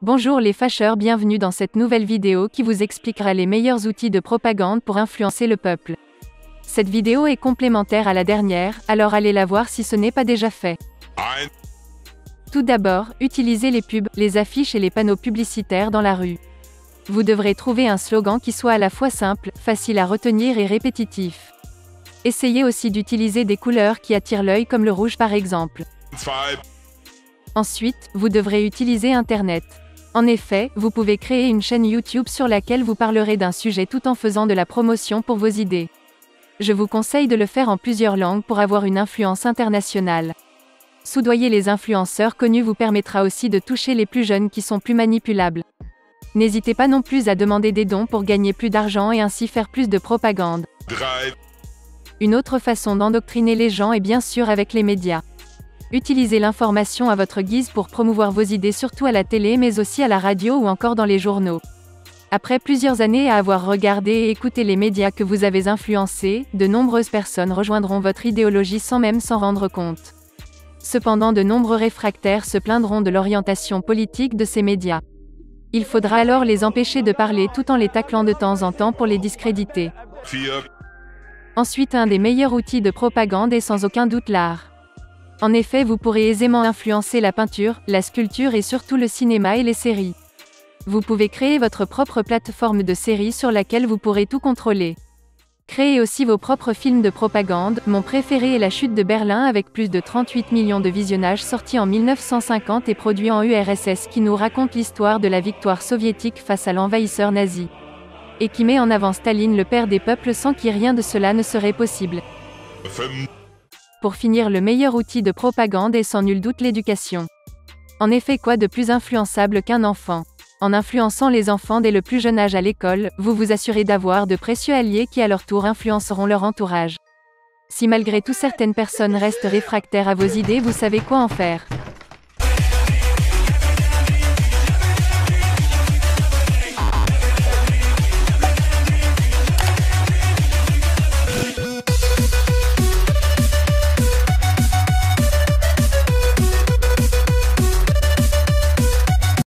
Bonjour les fâcheurs, bienvenue dans cette nouvelle vidéo qui vous expliquera les meilleurs outils de propagande pour influencer le peuple. Cette vidéo est complémentaire à la dernière, alors allez la voir si ce n'est pas déjà fait. Tout d'abord, utilisez les pubs, les affiches et les panneaux publicitaires dans la rue. Vous devrez trouver un slogan qui soit à la fois simple, facile à retenir et répétitif. Essayez aussi d'utiliser des couleurs qui attirent l'œil comme le rouge par exemple. Ensuite, vous devrez utiliser Internet. En effet, vous pouvez créer une chaîne YouTube sur laquelle vous parlerez d'un sujet tout en faisant de la promotion pour vos idées. Je vous conseille de le faire en plusieurs langues pour avoir une influence internationale. Soudoyer les influenceurs connus vous permettra aussi de toucher les plus jeunes qui sont plus manipulables. N'hésitez pas non plus à demander des dons pour gagner plus d'argent et ainsi faire plus de propagande. Une autre façon d'endoctriner les gens est bien sûr avec les médias. Utilisez l'information à votre guise pour promouvoir vos idées surtout à la télé mais aussi à la radio ou encore dans les journaux. Après plusieurs années à avoir regardé et écouté les médias que vous avez influencés, de nombreuses personnes rejoindront votre idéologie sans même s'en rendre compte. Cependant de nombreux réfractaires se plaindront de l'orientation politique de ces médias. Il faudra alors les empêcher de parler tout en les taclant de temps en temps pour les discréditer. Ensuite, un des meilleurs outils de propagande est sans aucun doute l'art. En effet, vous pourrez aisément influencer la peinture, la sculpture et surtout le cinéma et les séries. Vous pouvez créer votre propre plateforme de séries sur laquelle vous pourrez tout contrôler. Créez aussi vos propres films de propagande. Mon préféré est La Chute de Berlin avec plus de 38 millions de visionnages sorti en 1950 et produit en URSS qui nous raconte l'histoire de la victoire soviétique face à l'envahisseur nazi. Et qui met en avant Staline, le père des peuples, sans qui rien de cela ne serait possible. Pour finir, le meilleur outil de propagande est sans nul doute l'éducation. En effet, quoi de plus influençable qu'un enfant? En influençant les enfants dès le plus jeune âge à l'école, vous vous assurez d'avoir de précieux alliés qui à leur tour influenceront leur entourage. Si malgré tout certaines personnes restent réfractaires à vos idées, vous savez quoi en faire.